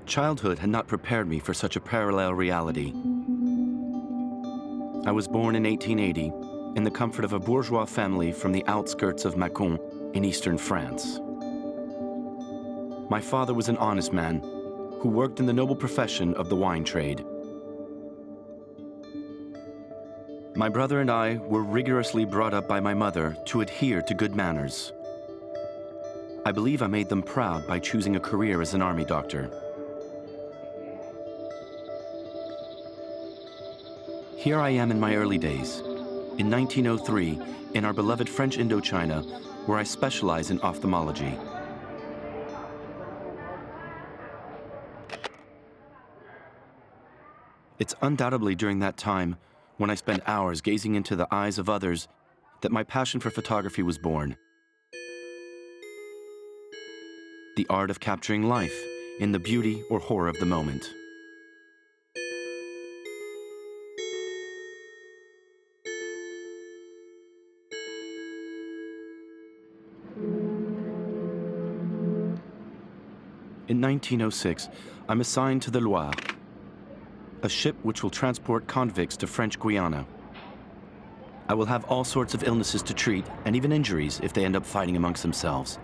Childhood had not prepared me for such a parallel reality. I was born in 1880 in the comfort of a bourgeois family from the outskirts of Mâcon in eastern France. My father was an honest man who worked in the noble profession of the wine trade. My brother and I were rigorously brought up by my mother to adhere to good manners. I believe I made them proud by choosing a career as an army doctor. Here I am in my early days, in 1903, in our beloved French Indochina, where I specialize in ophthalmology. It's undoubtedly during that time, when I spent hours gazing into the eyes of others, that my passion for photography was born. The art of capturing life in the beauty or horror of the moment. In 1906, I'm assigned to the Loire, a ship which will transport convicts to French Guiana. I will have all sorts of illnesses to treat, and even injuries if they end up fighting amongst themselves.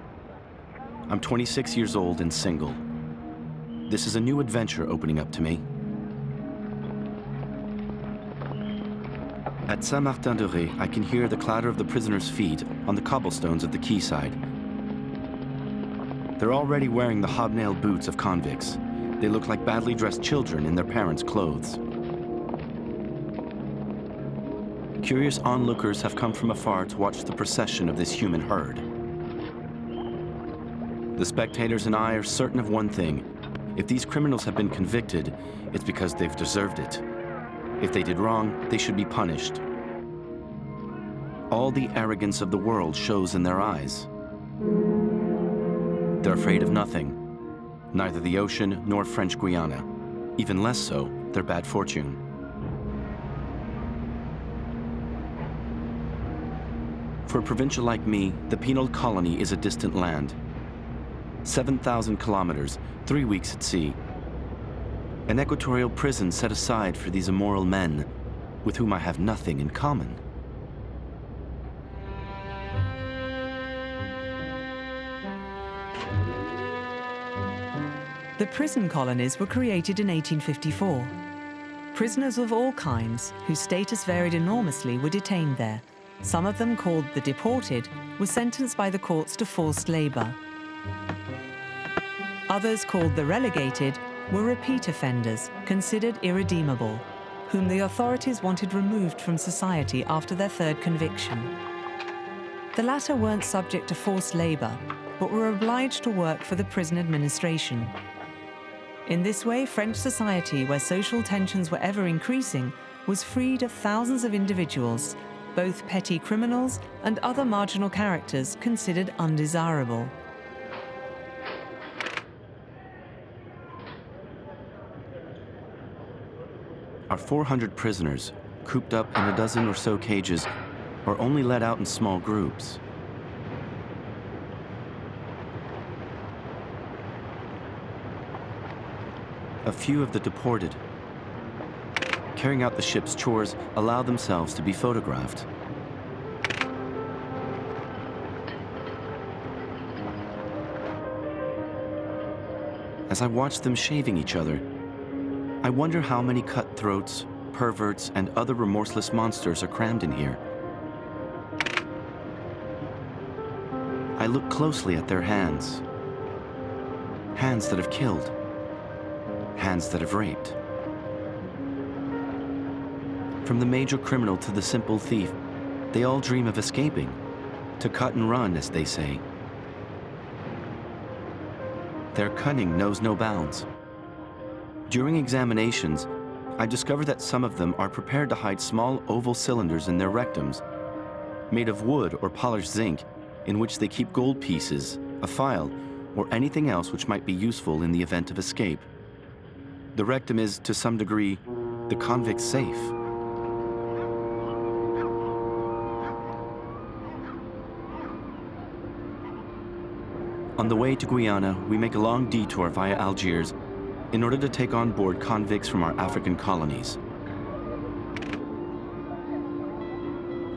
I'm 26 years old and single. This is a new adventure opening up to me. At Saint-Martin-de-Ré, I can hear the clatter of the prisoners' feet on the cobblestones of the quayside. They're already wearing the hobnailed boots of convicts. They look like badly dressed children in their parents' clothes. Curious onlookers have come from afar to watch the procession of this human herd. The spectators and I are certain of one thing. If these criminals have been convicted, it's because they've deserved it. If they did wrong, they should be punished. All the arrogance of the world shows in their eyes. They're afraid of nothing, neither the ocean nor French Guiana, even less so their bad fortune. For a provincial like me, the Penal Colony is a distant land. 7,000 kilometers, 3 weeks at sea. An equatorial prison set aside for these immoral men, with whom I have nothing in common. The prison colonies were created in 1854. Prisoners of all kinds, whose status varied enormously, were detained there. Some of them, called the deported, were sentenced by the courts to forced labor. Others, called the relegated, were repeat offenders, considered irredeemable, whom the authorities wanted removed from society after their third conviction. The latter weren't subject to forced labor, but were obliged to work for the prison administration. In this way, French society, where social tensions were ever increasing, was freed of thousands of individuals, both petty criminals and other marginal characters considered undesirable. Our 400 prisoners, cooped up in a dozen or so cages, are only let out in small groups. A few of the deported, carrying out the ship's chores, allow themselves to be photographed. As I watch them shaving each other, I wonder how many cutthroats, perverts, and other remorseless monsters are crammed in here. I look closely at their hands. Hands that have killed. Hands that have raped. From the major criminal to the simple thief, they all dream of escaping, to cut and run, as they say. Their cunning knows no bounds. During examinations, I discover that some of them are prepared to hide small oval cylinders in their rectums, made of wood or polished zinc, in which they keep gold pieces, a file, or anything else which might be useful in the event of escape. The rectum is, to some degree, the convict's safe. On the way to Guyana, we make a long detour via Algiers in order to take on board convicts from our African colonies.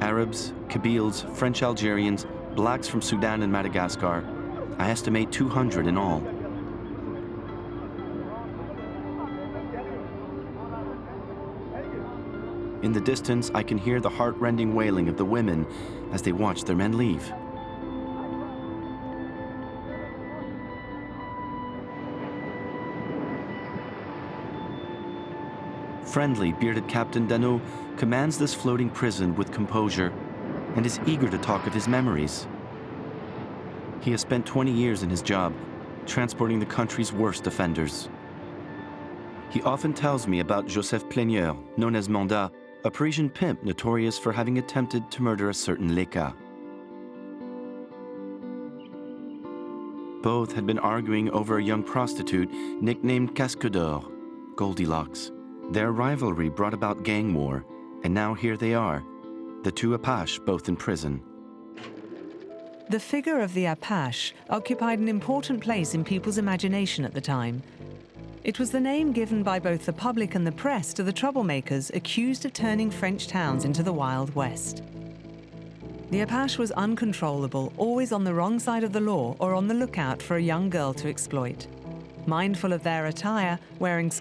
Arabs, Kabyles, French Algerians, blacks from Sudan and Madagascar, I estimate 200 in all. In the distance, I can hear the heart-rending wailing of the women as they watch their men leave. Friendly, bearded Captain Dano commands this floating prison with composure and is eager to talk of his memories. He has spent 20 years in his job, transporting the country's worst offenders. He often tells me about Joseph Plaigneur, known as Mandat, a Parisian pimp notorious for having attempted to murder a certain Leka. Both had been arguing over a young prostitute nicknamed Casque d'Or, Goldilocks. Their rivalry brought about gang war, and now here they are, the two Apaches both in prison. The figure of the Apache occupied an important place in people's imagination at the time. It was the name given by both the public and the press to the troublemakers accused of turning French towns into the Wild West. The Apache was uncontrollable, always on the wrong side of the law or on the lookout for a young girl to exploit. Mindful of their attire, wearing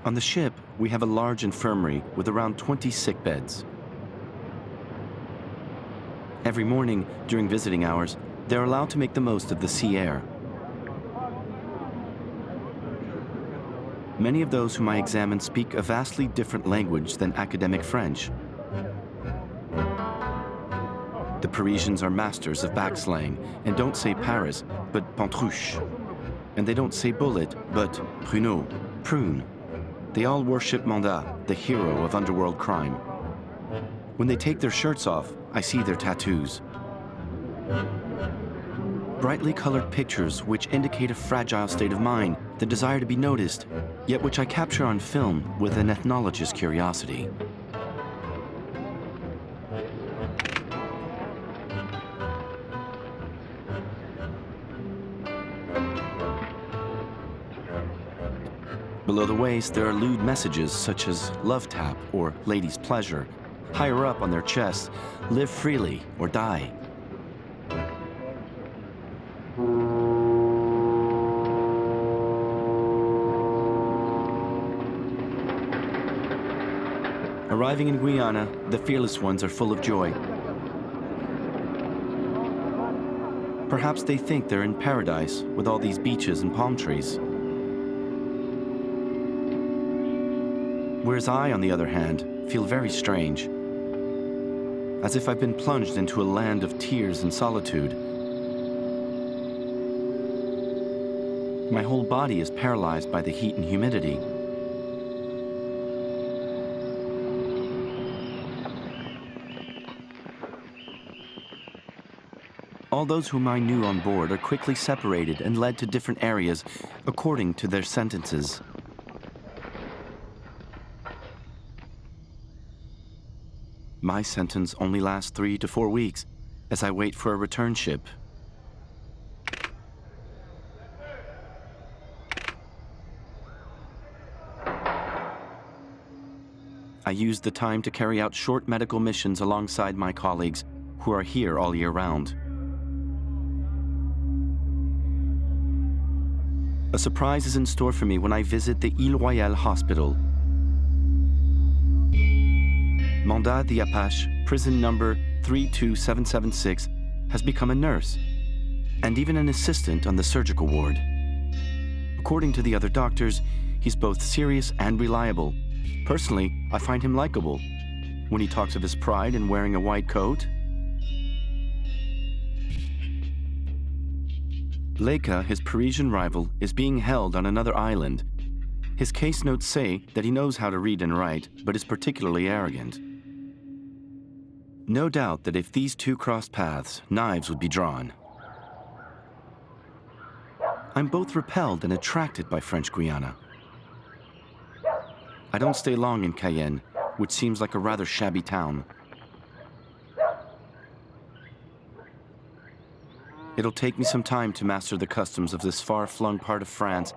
On the ship, we have a large infirmary with around 20 sick beds. Every morning, during visiting hours, they're allowed to make the most of the sea air. Many of those whom I examine speak a vastly different language than academic French. The Parisians are masters of backslang and don't say Paris, but Pantrouche. And they don't say bullet, but pruneau, prune. They all worship Mandat, the hero of underworld crime. When they take their shirts off, I see their tattoos. Brightly colored pictures which indicate a fragile state of mind, the desire to be noticed, yet which I capture on film with an ethnologist's curiosity. Below the waist, there are lewd messages such as love tap or lady's pleasure. Higher up on their chests, live freely or die. Arriving in Guyana, the fearless ones are full of joy. Perhaps they think they're in paradise with all these beaches and palm trees. Whereas I, on the other hand, feel very strange. As if I've been plunged into a land of tears and solitude. My whole body is paralyzed by the heat and humidity. All those whom I knew on board are quickly separated and led to different areas according to their sentences. My sentence only lasts 3 to 4 weeks as I wait for a return ship. I use the time to carry out short medical missions alongside my colleagues who are here all year round. A surprise is in store for me when I visit the Ile Royale Hospital. Mandat the Apache, prison number 32776, has become a nurse and even an assistant on the surgical ward. According to the other doctors, he's both serious and reliable, Personally, I find him likable when he talks of his pride in wearing a white coat. Leica, his Parisian rival, is being held on another island. His case notes say that he knows how to read and write, but is particularly arrogant. No doubt that if these two crossed paths, knives would be drawn. I'm both repelled and attracted by French Guiana. I don't stay long in Cayenne, which seems like a rather shabby town. It'll take me some time to master the customs of this far-flung part of France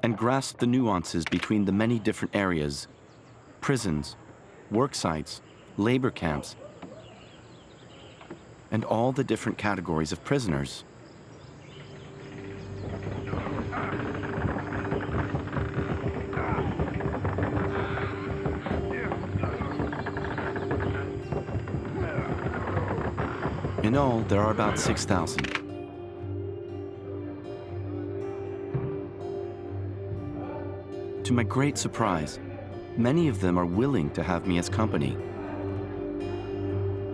and grasp the nuances between the many different areas, prisons, work sites, labor camps, and all the different categories of prisoners. In all, there are about 6,000. To my great surprise, many of them are willing to have me as company.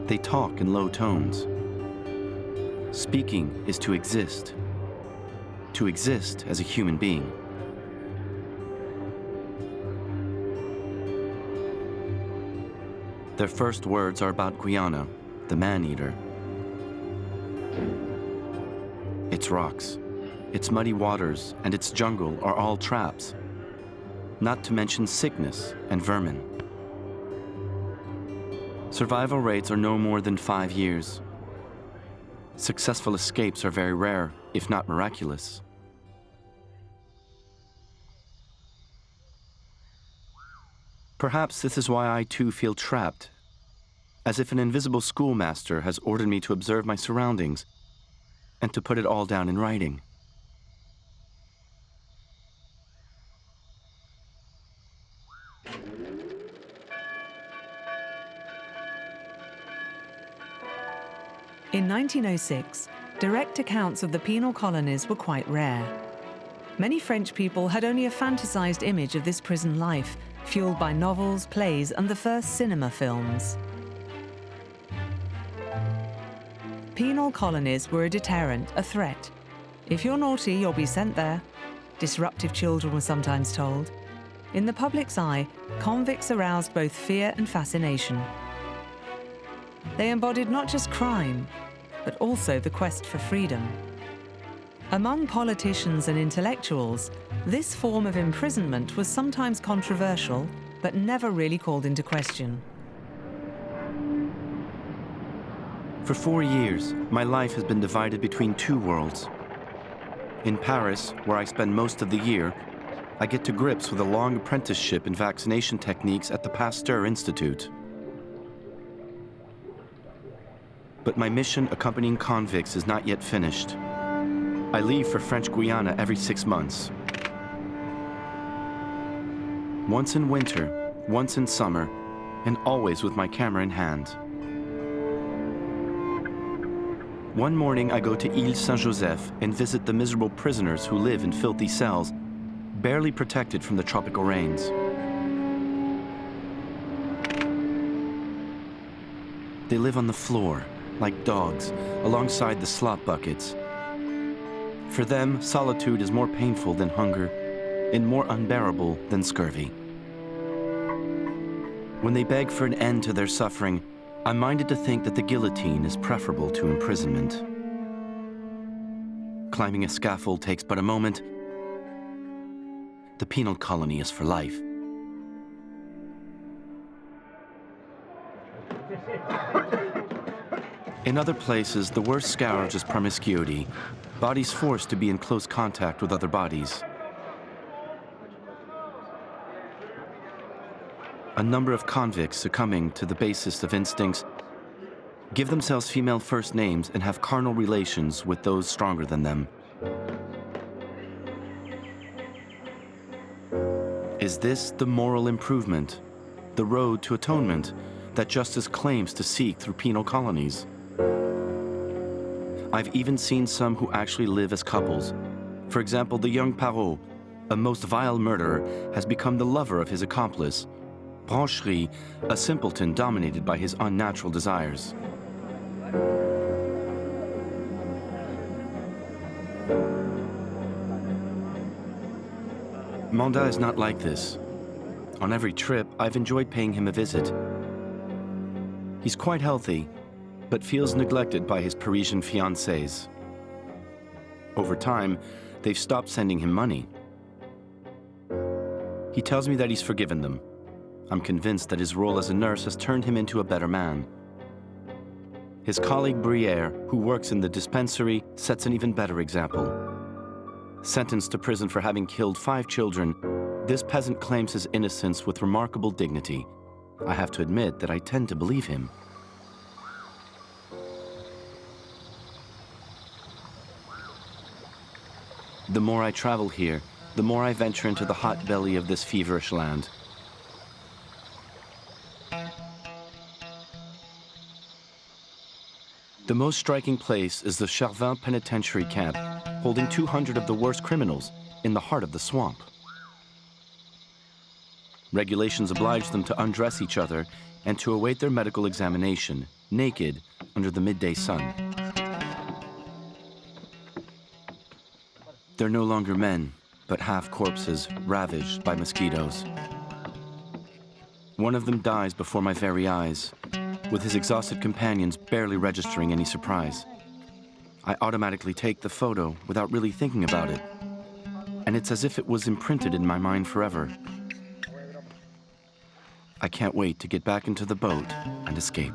They talk in low tones. Speaking is to exist as a human being. Their first words are about Guiana, the man-eater. Its rocks, its muddy waters, and its jungle are all traps, not to mention sickness and vermin. Survival rates are no more than 5 years. Successful escapes are very rare, if not miraculous. Perhaps this is why I too feel trapped, as if an invisible schoolmaster has ordered me to observe my surroundings and to put it all down in writing. In 1906, direct accounts of the penal colonies were quite rare. Many French people had only a fantasized image of this prison life, fueled by novels, plays, and the first cinema films. Penal colonies were a deterrent, a threat. If you're naughty, you'll be sent there. Disruptive children were sometimes told. In the public's eye, convicts aroused both fear and fascination. They embodied not just crime, but also the quest for freedom. Among politicians and intellectuals, this form of imprisonment was sometimes controversial, but never really called into question. For 4 years, my life has been divided between two worlds. In Paris, where I spend most of the year, I get to grips with a long apprenticeship in vaccination techniques at the Pasteur Institute. But my mission accompanying convicts is not yet finished. I leave for French Guiana every 6 months. Once in winter, once in summer, and always with my camera in hand. One morning I go to Île Saint-Joseph and visit the miserable prisoners who live in filthy cells, barely protected from the tropical rains. They live on the floor, like dogs, alongside the slop buckets. For them, solitude is more painful than hunger and more unbearable than scurvy. When they beg for an end to their suffering, I'm minded to think that the guillotine is preferable to imprisonment. Climbing a scaffold takes but a moment. The penal colony is for life. In other places, the worst scourge is promiscuity, bodies forced to be in close contact with other bodies. A number of convicts succumbing to the basest of instincts give themselves female first names and have carnal relations with those stronger than them. Is this the moral improvement, the road to atonement that justice claims to seek through penal colonies? I've even seen some who actually live as couples. For example, the young Parot, a most vile murderer, has become the lover of his accomplice, Brancherie, a simpleton dominated by his unnatural desires. Mandat is not like this. On every trip, I've enjoyed paying him a visit. He's quite healthy, but feels neglected by his Parisian fiancées. Over time, they've stopped sending him money. He tells me that he's forgiven them. I'm convinced that his role as a nurse has turned him into a better man. His colleague Brière, who works in the dispensary, sets an even better example. Sentenced to prison for having killed 5 children, this peasant claims his innocence with remarkable dignity. I have to admit that I tend to believe him. The more I travel here, the more I venture into the hot belly of this feverish land. The most striking place is the Charvin penitentiary camp, holding 200 of the worst criminals in the heart of the swamp. Regulations oblige them to undress each other and to await their medical examination, naked, under the midday sun. They're no longer men, but half corpses ravaged by mosquitoes. One of them dies before my very eyes, with his exhausted companions barely registering any surprise. I automatically take the photo without really thinking about it, and it's as if it was imprinted in my mind forever. I can't wait to get back into the boat and escape.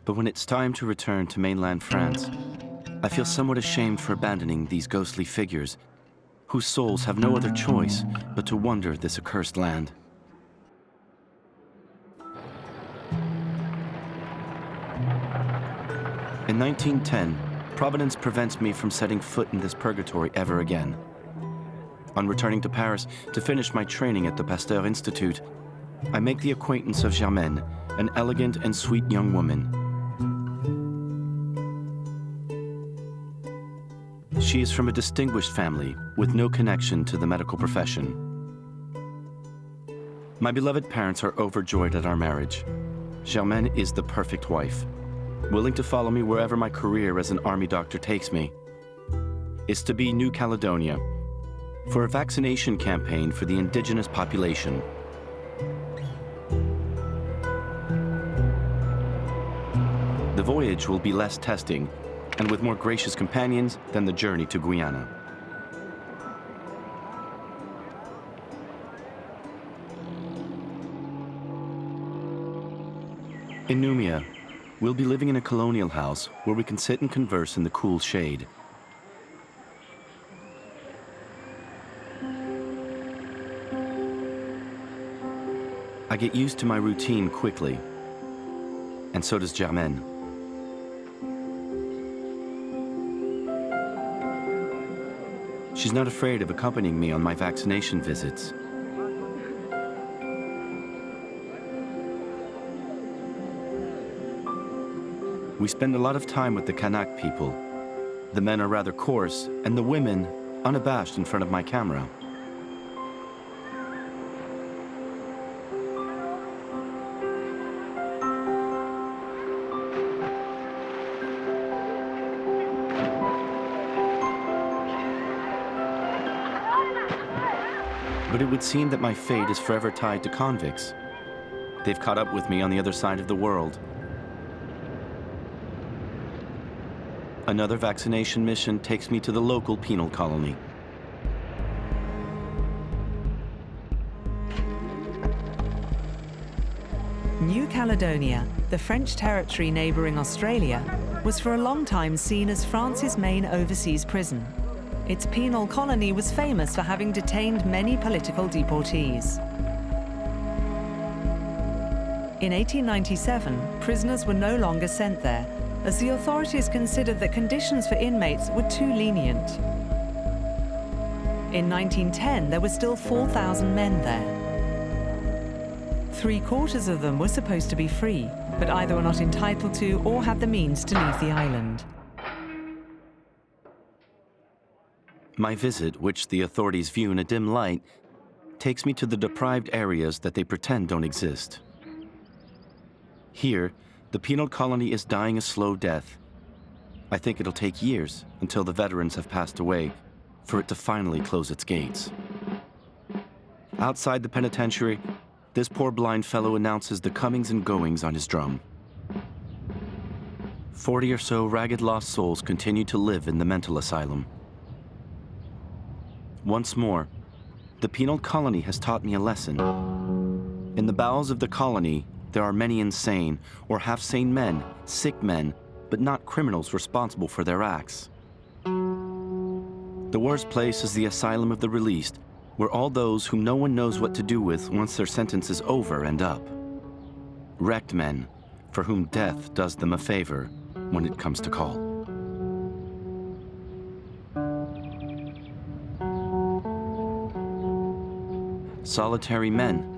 But when it's time to return to mainland France, I feel somewhat ashamed for abandoning these ghostly figures, whose souls have no other choice but to wander this accursed land. In 1910, Providence prevents me from setting foot in this purgatory ever again. On returning to Paris to finish my training at the Pasteur Institute, I make the acquaintance of Germaine, an elegant and sweet young woman. She is from a distinguished family with no connection to the medical profession. My beloved parents are overjoyed at our marriage. Germaine is the perfect wife, willing to follow me wherever my career as an army doctor takes me. It's to be New Caledonia, for a vaccination campaign for the indigenous population. The voyage will be less testing, and with more gracious companions than the journey to Guyana. In Numia, we'll be living in a colonial house where we can sit and converse in the cool shade. I get used to my routine quickly, and so does Germaine. She's not afraid of accompanying me on my vaccination visits. We spend a lot of time with the Kanak people. The men are rather coarse, and the women unabashed in front of my camera. But it would seem that my fate is forever tied to convicts. They've caught up with me on the other side of the world. Another vaccination mission takes me to the local penal colony. New Caledonia, the French territory neighbouring Australia, was for a long time seen as France's main overseas prison. Its penal colony was famous for having detained many political deportees. In 1897, prisoners were no longer sent there, as the authorities considered that conditions for inmates were too lenient. In 1910, there were still 4,000 men there. 3/4 of them were supposed to be free, but either were not entitled to or had the means to leave the island. My visit, which the authorities view in a dim light, takes me to the deprived areas that they pretend don't exist. Here, the penal colony is dying a slow death. I think it'll take years, until the veterans have passed away, for it to finally close its gates. Outside the penitentiary, this poor blind fellow announces the comings and goings on his drum. 40 or so ragged lost souls continue to live in the mental asylum. Once more, the penal colony has taught me a lesson. In the bowels of the colony, there are many insane or half-sane men, sick men, but not criminals responsible for their acts. The worst place is the asylum of the released, where all those whom no one knows what to do with once their sentence is over end up. Wrecked men, for whom death does them a favor when it comes to call. Solitary men,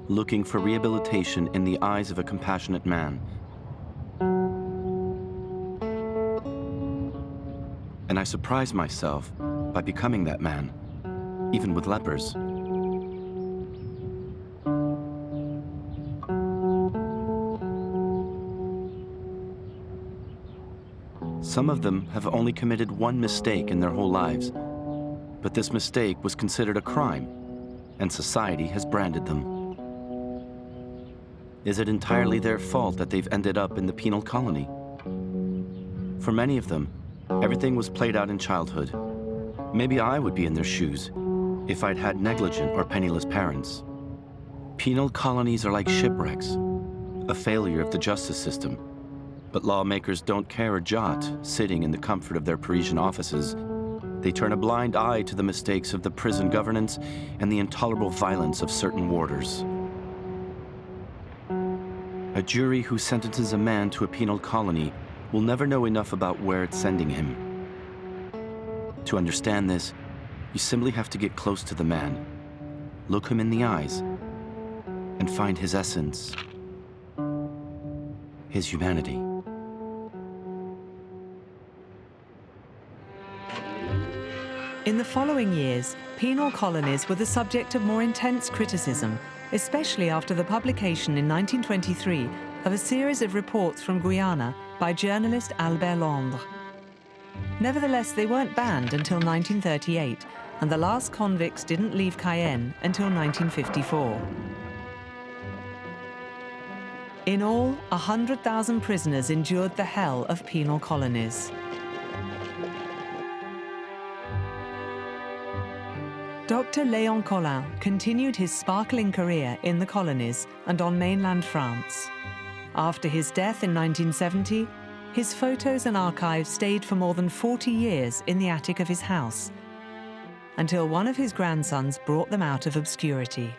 looking for rehabilitation in the eyes of a compassionate man. And I surprise myself by becoming that man, even with lepers. Some of them have only committed one mistake in their whole lives, but this mistake was considered a crime, and society has branded them. Is it entirely their fault that they've ended up in the penal colony? For many of them, everything was played out in childhood. Maybe I would be in their shoes if I'd had negligent or penniless parents. Penal colonies are like shipwrecks, a failure of the justice system. But lawmakers don't care a jot, sitting in the comfort of their Parisian offices. They turn a blind eye to the mistakes of the prison governance and the intolerable violence of certain warders. A jury who sentences a man to a penal colony will never know enough about where it's sending him. To understand this, you simply have to get close to the man, look him in the eyes, and find his essence, his humanity. In the following years, penal colonies were the subject of more intense criticism, especially after the publication in 1923 of a series of reports from Guyana by journalist Albert Londres. Nevertheless, they weren't banned until 1938, and the last convicts didn't leave Cayenne until 1954. In all, 100,000 prisoners endured the hell of penal colonies. Dr. Léon Collin continued his sparkling career in the colonies and on mainland France. After his death in 1970, his photos and archives stayed for more than 40 years in the attic of his house, until one of his grandsons brought them out of obscurity.